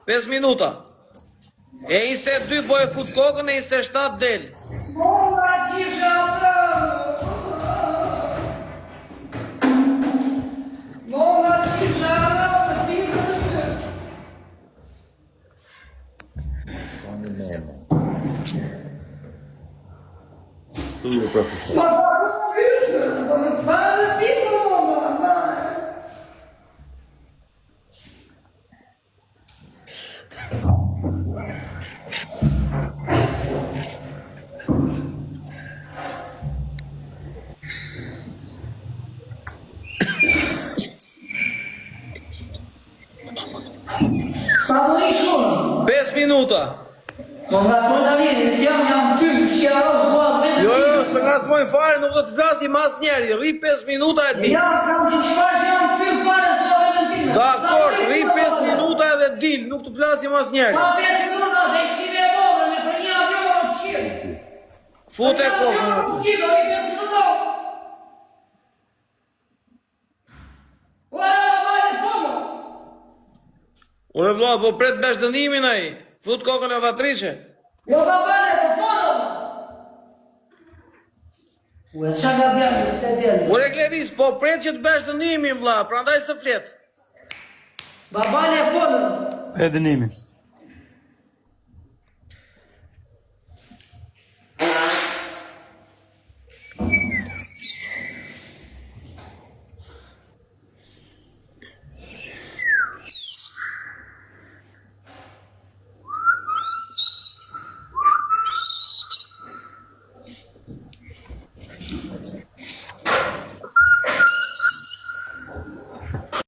5 minuta. E 22 po e fut kokën, e 27 del. Studio professor. Sa do i shumë? 5 minuta. Po nga s'moj të vjetë, që jam ty, që Jo, s'me nga s'moj fare, nuk do të flasim as njeri. Rri 5 minuta e di. Ja, kam të qëfar që jam ty fare, s'do Valentina. Dakor, rri 5 minuta edhe dil, nuk të flasim as njeri. Sa 5 minuta, se i shive e bodrë, me për një avion o të qirë. Fute kokën. Ure vla, po pret besh dëndimin ai. Fut kokën e vatriqe. Jo ka brane, po foto. Ure, qa ka bjani, s'ka djeli. Ure Klevis, po pret që të besh dëndimin vla, prandaj s'të flet. Babale e foto. E dënimin.